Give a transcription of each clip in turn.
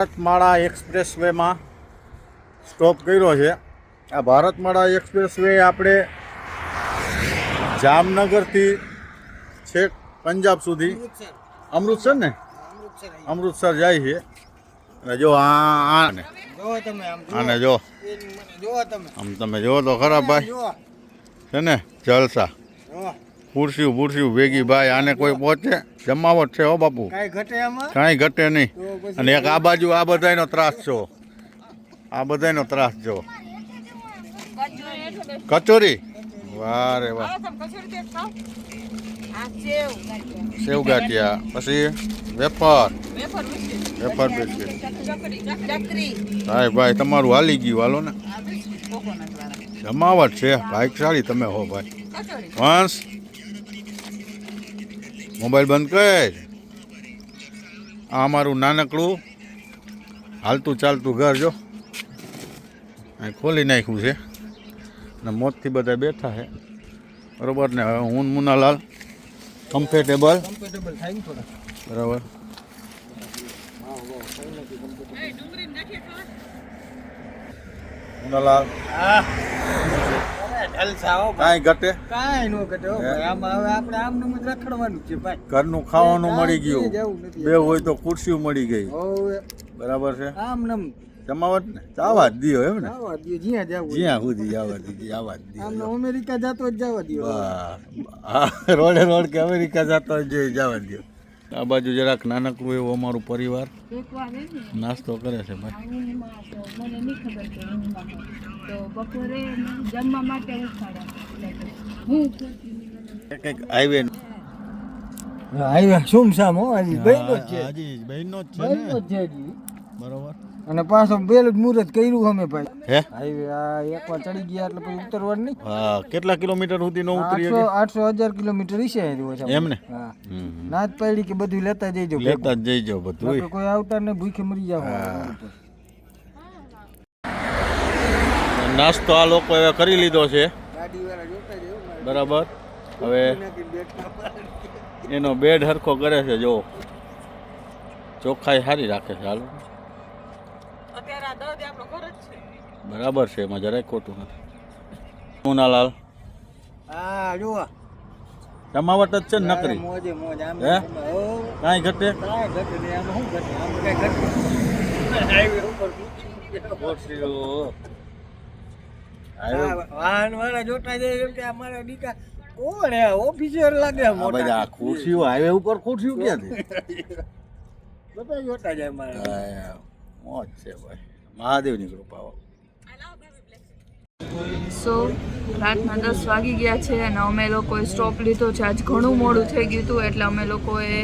Bharatmala express વેમાં stop કર્યો છે. આ ભારતમાળા એક્સપ્રેસ વે આપણે જામનગરથી છેક પંજાબ સુધી અમૃતસર ને અમૃતસર જાય છે. અને જો આને જો આમ તમે જો તો ખરા ભાઈ છે ને જલસા પૂરસ્યું ભેગી ભાઈ. આને કોઈ પહોંચે જમાવટ છે હો બાપુ, કાંઈ ઘટે નહીં. અને એક આ બાજુ આ બધાનો ત્રાસ જો, આ બધાનો ત્રાસ જો. કચોરી વાહ રે વાહ, સેવ ગાંઠિયા, પછી વેફર બિસ્કિટ. ભાઈ ભાઈ તમારું હાલી ગયું, હાલો ને. જમાવટ છે, ભાઈશાળી તમે હો ભાઈ. વંશ મોબાઈલ બંધ કર. આ અમારું નાનકડું હાલતું ચાલતું ઘર જો અહીં ખોલી નાખ્યું છે અને મોજથી બધા બેઠા છે, બરાબર ને. હવે હું મુનાલાલ કમ્ફર્ટેબલ બરાબર. મુનાલાલ કાંઈ ઘટે, કાંઈ ન ઘટે. આમાં હવે આપણે આમનું જ રખડવાનું છે ભાઈ. ઘરનું ખાવાનું મળી ગયું, બે હોય તો ખુરશીઓ મળી ગઈ, બરાબર છે. આમ નમ જમાવટ ને જવા જ દિયો એમ ને, જ્યાં જવું જ્યાં સુધી જવા દીધી જવા જ આમ દિયો. અમેરિકા જતો જ જવા દો. હા, રોડ કે અમેરિકા જતો જ જવા દો. આ બાજુ જરાક નાનકડું એવું અમારું પરિવાર નાસ્તો કરે છે ભાઈ. કંઈક હાઈવે સુમસામ હો, હજી બહેનો જ છે, હજી બહેનો જ છે બહેનો જ ને, છે હજી. બરોબર. અને પાછો પેલું જ મુહૂર્ત કર્યું અમે ભાઈ. હે હાઈવે આ એકવાર ચડી ગયા એટલે પછી ઉતરવાનું નહીં. હા, કેટલા કિલોમીટર સુધી નો ઉતરી 800-1000 કિલોમીટર હશે એમ ને. હા, ના જ પડી કે બધું લેતા જઈજો, લેતા જ જઈજો બધું. કોઈ આવતા ને ભૂખે મરી જાવ. નાસ્તો આ લોકો હવે કરી લીધો છે, ગાડીવાળા જોતા જ બરાબર. હવે એનો બેડ હરખો કરે છે, જો ચોખ્ખાઈ સારી રાખે છે. હાલો બરાબર છે, એમાં જરાય ખોટું નથી. મુનાલાલ હા જો જમાવટ જ છે ને નકરી, મોજે મોજ. આમ હે કાંઈ ઘટે કાંઈ ઘટે નહીં. આમાં શું ઘટે, આમ કાંઈ ઘટે. હાઈવે ઉપર વાહન વાળા જોતા જાય એમ કે અમારા દીકરા કોણ હે, ઓફિસર લાગે મોટા. ખુરશીઓ હાઈવે ઉપર ખુરશીઓ ક્યાંથી બધા જોતા જાય મારા. મોજ છે ભાઈ, મહાદેવની કૃપા. સો રાતના 10 વાગી ગયા છે અને અમે લોકોએ સ્ટોપ લીધો છે. આજ ઘણું મોડું થઈ ગયું હતું એટલે અમે લોકોએ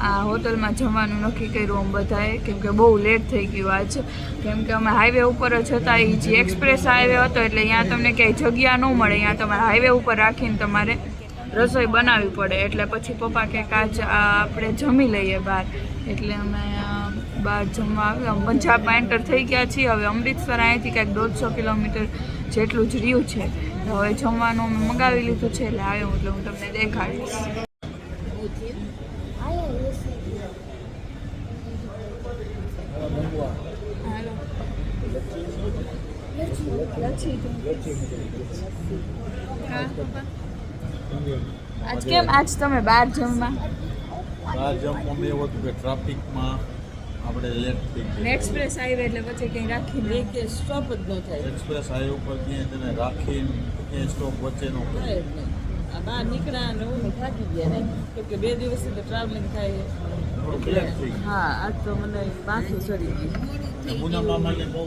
આ હોટલમાં જવાનું નક્કી કર્યું અમે બધાએ, કેમ કે બહુ લેટ થઈ ગયું આજ. કેમ કે અમે હાઈવે ઉપર જ હતા, એ જે એક્સપ્રેસ હાઈવે હતો એટલે અહીંયા તમને ક્યાંય જગ્યા ન મળે. અહીંયા તમારે હાઈવે ઉપર રાખીને તમારે રસોઈ બનાવવી પડે. એટલે પછી પપ્પા કે આજ આપણે જમી લઈએ બહાર, એટલે અમે બહાર જમવા આવ્યા. પંજાબમાં એન્ટર થઈ ગયા છીએ. હવે અમૃતસર અહીંથી કંઈક 150 કિલોમીટર જેટલું જ રહ્યું છે. હવે જમવાનું અમે મંગાવી લીધું છે એટલે આવ્યો એટલે હું તમને દેખાડીશ. આજ કેમ આજ તમે બહાર જમવા? બહાર જમવામાં એવું હતું કે ટ્રાફિકમાં આપણે લેટ થઈ ગયા. એક્સપ્રેસ હાઈવે એટલે પછી કંઈ રાખીને કે સ્ટોપ જ ન થાય. એક્સપ્રેસ હાઈવે ઉપર ક્યાંય તેને રાખીને ક્યાંય સ્ટોપ વચ્ચેનો થાય જ નહીં. આ બહાર નીકળ્યા અને હું થાકી ગયા ને, કેમ કે 2 દિવસથી તો ટ્રાવેલિંગ થાય. થોડુંક લેટ થઈ ગયું. હા, આજ તો મને માથું ચડી ગયું. મુના મામાને બહુ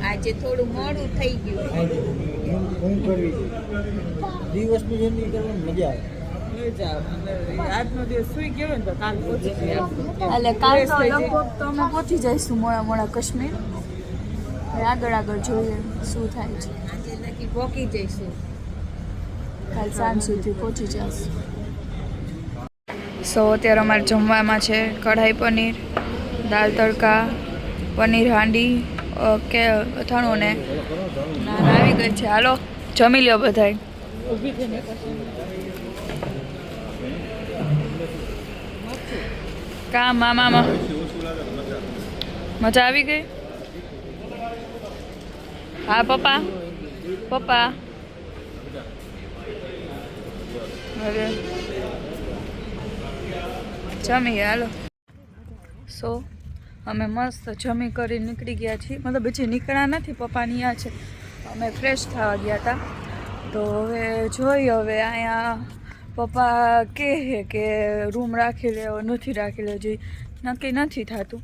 આજે થોડું મોડું થઈ ગયું. હું કરવી દિવસની જર્ની કરવાની મજા આવે. આજનો દિવસ સુઈ ગયો ને તો કાલ પહોંચી ગયા. એટલે કાલ તો લગભગ તો અમે પહોંચી જઈશું મોડા કાશ્મીર. હવે આગળ જોઈએ શું થાય છે. આજે નક્કી પહોંચી જઈશું, કાલ સાંજ સુધી પહોંચી જઈશું. સો અત્યારે અમારે જમવામાં છે કઢાઈ પનીર, દાળ તડકા, પનીર હાંડી કે અથાણું ને નાન આવી ગઈ છે. હાલો જમી લ્યો બધાય. કા મામા મજા આવી ગઈ? હા પપ્પા પપ્પા હવે જમી હાલો. સો અમે મસ્ત જમી કરી નીકળી ગયા છીએ, મતલબ હજી નીકળ્યા નથી, પપ્પાની આ છે. અમે ફ્રેશ થવા ગયા હતા તો હવે જોઈ, હવે અહીંયા પપ્પા કહે કે રૂમ રાખી લેવો નથી રાખી લેવો, જે નક્કી નથી થતું.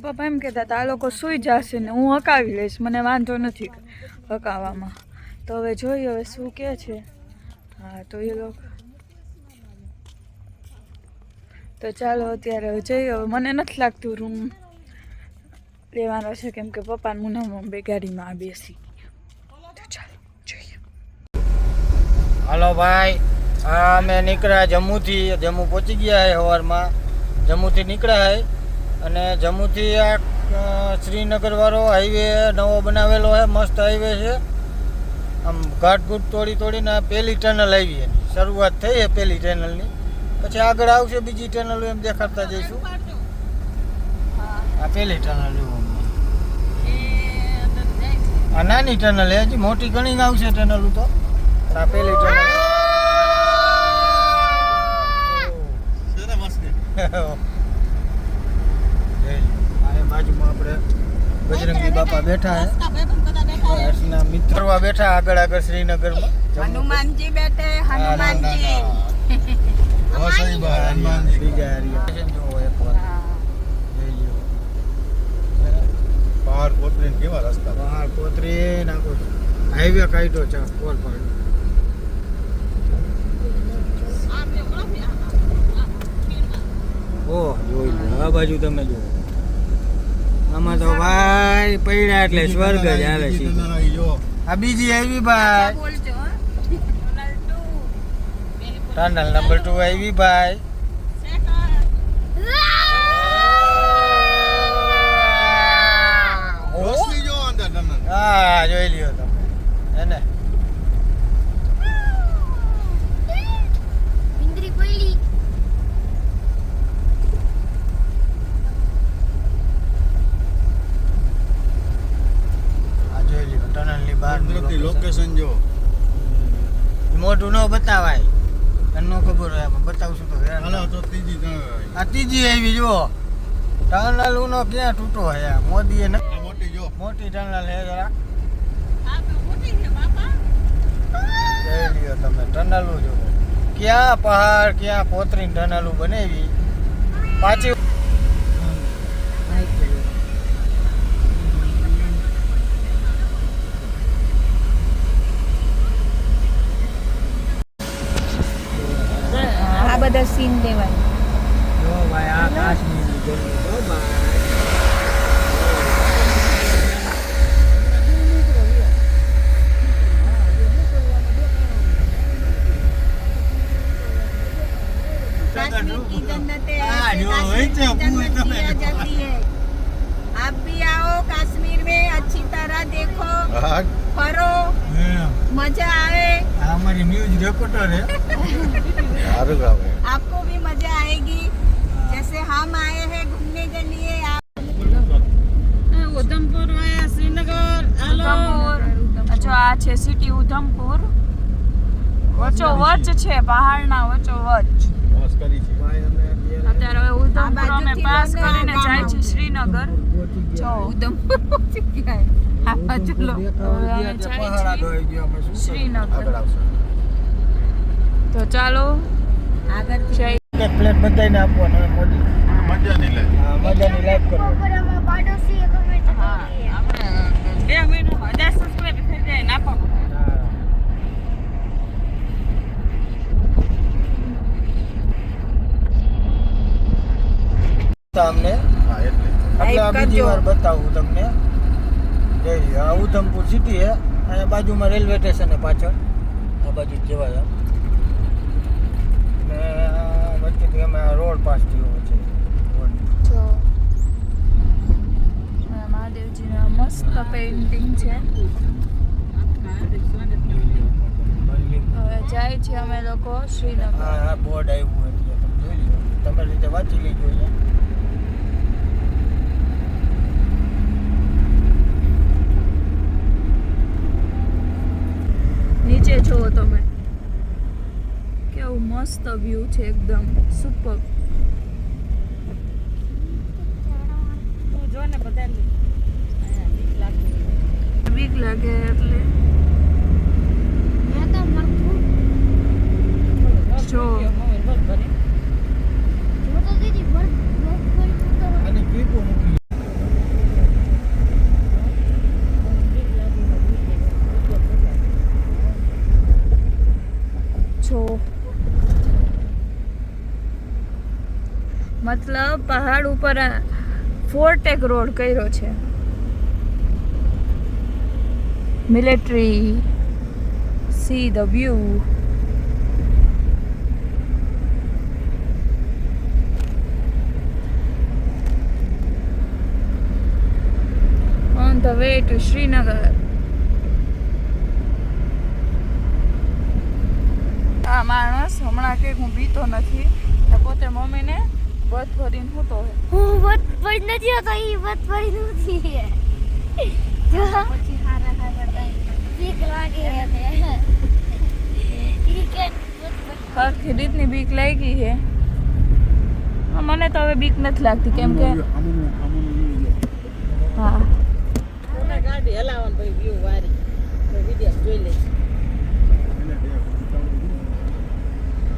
પપ્પા એમ કહેતા હતા આ લોકો સૂઈ જશે ને હું હકાવી લઈશ, મને વાંધો નથી હકાવવામાં. તો હવે જોઈએ હવે શું કહે છે. હા તો એ લોકો તો ચાલો અત્યારે જઈએ. હવે મને નથી લાગતું રૂમ લેવાનો છે, કેમ કે પપ્પાને મુનામાં બે ગાડીમાં બેસી ગયા. તો ચાલો જોઈએ. હાલો ભાઈ, હા અમે નીકળ્યા જમ્મુથી. જમ્મુ પહોંચી ગયા છે સવારમાં. જમ્મુથી નીકળ્યા છે અને જમ્મુથી આ શ્રીનગર વાળો હાઈવે નવો બનાવેલો છે, મસ્ત હાઈવે છે. આમ ઘાટઘૂટ તોડીને પહેલી ટનલ આવી છે, શરૂઆત થઈ છે પહેલી ટનલની. પછી આગળ આવશે બીજી ટનલો એમ દેખાડતા જઈશું. આ પહેલી ટનલ આ નાની ટનલ છે, હજી મોટી ઘણી આવશે ટનલ તો. આ પહેલી ટનલ બાજુમાં આપણે બજરંગી બાપા બેઠા હે, હર્ષના મિત્રો બેઠા આગળ શ્રીનગરમાં. હનુમાનજી બેઠે, હનુમાનજી. પહાડ કોતરી કેવા રસ્તા, પહાડ કોતરી નાખો હાઈવે કાઢ્યો છે ફોર પાડ. ઓ જોઈ લો આ બાજુ તમે જુઓ, આમાં તો ભાઈ પડ્યા એટલે સ્વર્ગ જ હાલે છે. આ બીજી આવી ભાઈ, ટનલ નંબર 2 આવી ભાઈ. હા જોઈ લ્યો તમે એને. લોકેશન જો મોટું ન બતાવાય, એનો ખબર હોય બતાવશું તો. આ ત્રીજી આવી જો ટનલ નો ક્યાં તૂટો હે, મોદીએ મોટી ટનલ હે જરા. જોઈ લ્યો તમે ટનલો જો, ક્યાં પહાડ ક્યાં કોતરી ટનલો બનાવી પાછી. આ બધા સીન લેવાય. જો ભાઈ આ કાશ્મીરની જમીન જો ભાઈ. कश्मीर की जन्नतें ऐसे कश्मीर की जन्नत किया जाती है. आप भी आओ कश्मीर में, अच्छी तरह देखो, फरो, मजा आए. हमारी न्यूज रिपोर्टर है. आपको भी मजा आएगी जैसे हम आए हैं घूमने के लिए. उधमपुर है, श्रीनगर. ઉધમપુર જો આ છે સિટી ઉધમપુર, વચ્ચો વચ્ચ છે, પહાડના વચ્ચો વચ્ચ. અત્યારે હવે ઉધમપુર અમે પાસ કરીને જાય છે શ્રીનગર. જો ઉધમપુર પહોંચી ગયા, આ બાજુ લો હવે જાય છે શ્રીનગર. તો ચાલો આગળ જય. એક પ્લેટ બધાને આપવાનો મોદી. મજાની લાગે. હા મજાની લાઈફ કરો. હા આપણે 2 મહિનામાં 1000 સબસ્ક્રાઇબ થઈ જાય ને આપો. તમને હા એટલે એટલે આ બીજી વાર બતાવું તમને. આ ઉધમપુર સિટી છે, અહીંયા બાજુમાં રેલવે સ્ટેશન છે પાછળ, આ બાજુ જવાય. ને વચ્ચેથી અમે રોડ પાસ થયો છે. જો મહાદેવજીના મસ્ત પેઇન્ટિંગ છે. હવે જાય છે અમે લોકો શ્રીનગર. હા બોર્ડ આવ્યું એટલે તમે જોઈ લો, તમારી રીતે વાંચી લેજો. મસ્ત વ્યૂ છે એકદમ સુપર. બીક લાગે એટલે જો મતલબ પહાડ ઉપર ફોર્ટેક રોડ કર્યો છે. Military see the view. On the way to Srinagar. આ માણસ હમણાં કે હું બીતો નથી, પોતે મમ્મીને બધ ભરીને સૂતો હોય. હું વત પડી નથી હોતો, ઈ વત પડી નથી. જો પછી હારા બીક લાગે એને. ઈ કે હરખી રીતની બીક લાગી છે. મને તો હવે બીક નથી લાગતી કેમ કે હા ગાડી હલાવવાનું ભાઈ વ્યૂ વારી વિડીયો જોઈ લે.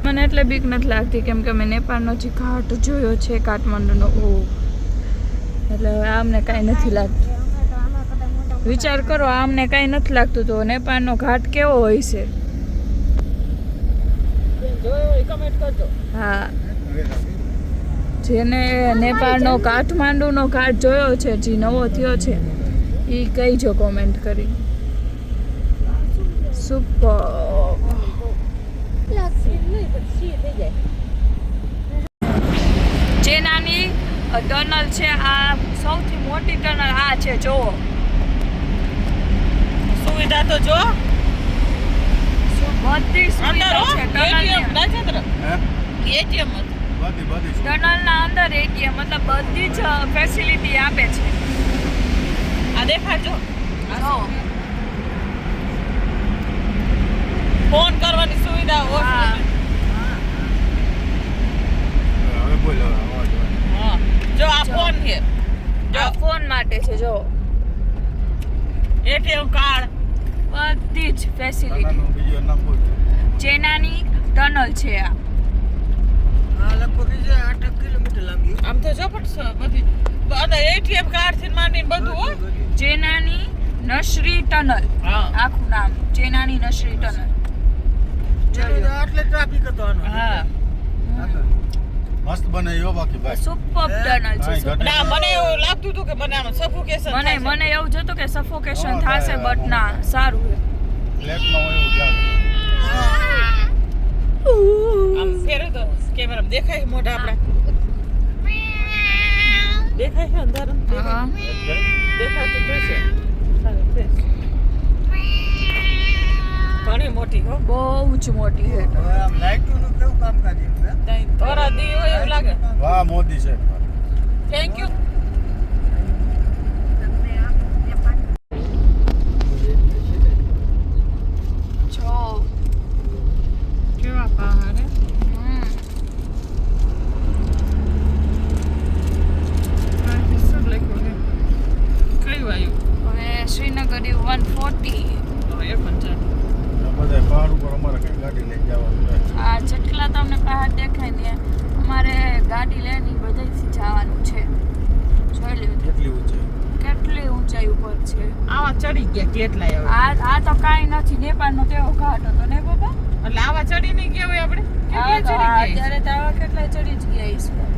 મને એટલે બીક નથી લાગતી કેમ કે મેં નેપાળનો જે ઘાટ જોયો છે કાઠમંડુનો, એટલે હવે આમને કાંઈ નથી લાગતું. વિચાર કરો, આમને કાંઈ નથી લાગતું તો નેપાળનો ઘાટ કેવો હોય છે. કમેન્ટ કરજો. હા, જેને નેપાળનો કાઠમાંડુનો ઘાટ જોયો છે, જે નવો થયો છે, એ કહીજો કોમેન્ટ કરી. સુપર. ચેનાની ટનલ છે, આ સૌથી મોટી ટનલ આ છે. જોવો સુવિધા તો જો બધી સુવિધા છે ટનલની. એટીએમ ટનલના અંદર એટીએમ મતલબ બધી જ ફેસિલિટી આપે છે. આ દેખાડજો. જો ફોન કરવાની સુવિધા હા. જો આ ફોન છે, આ ફોન માટે છે. જો એટીએમ કાર્ડ બધી જ ફેસિલિટી. ચેનાની ટનલ છે આ. આમ તો જો પણ બધી અંદર એટીએમ કાર્ડ થી માંડીને બધું હો. ચેનાની નશરી ટનલ, હા. આખું નામ ચેનાની નશરી ટનલ. એટલે ટ્રાફિક હતો આનો. હા મસ્ત બનાવ્યો બાકી ભાઈ. સુપર ટનલ છે. ના મને એવું લાગતું હતું કે મને આમાં સફોકેશન મને એવું જ હતું કે સફોકેશન થશે, બટ ના, સારું છે. ફ્લેટમાં હોય એવું લાગે. આમ ફેરે તો કેમેરામાં દેખાય છે મોઢા આપણા. દેખાય છે અંદર હા. દેખાતું તો છે. સારું છે. ઘણી મોટી હો. બહુ જ મોટી છે. થોડા દી હોય એવું લાગે. વાહ મોદી છે. Thank you. જો કેવા પહાડ હે. હવે શ્રીનગર 140. બધા પહાડ ઉપર અમારે કઈ ગાડી લઈ જવાનું છે. આ જેટલા તમને પહાડ દેખાય ને અમારે ગાડી લઈને બધેથી જવાનું છે. જોઈ લ્યો કેટલી ઊંચાઈ. કેટલી ઊંચાઈ ઉપર છે. આવા ચડી ગયા કેટલાય હવે. આ તો કાંઈ નથી. નેપાળનો તેવો ઘાટ હતો ને બાબા. એટલે આવા ચડી નહીં ગયા હોય આપણે. આ તો કેટલાય ચડી ગયા અત્યારે તો આવા કેટલાય ચડી જ ગયા ઈશ્વર.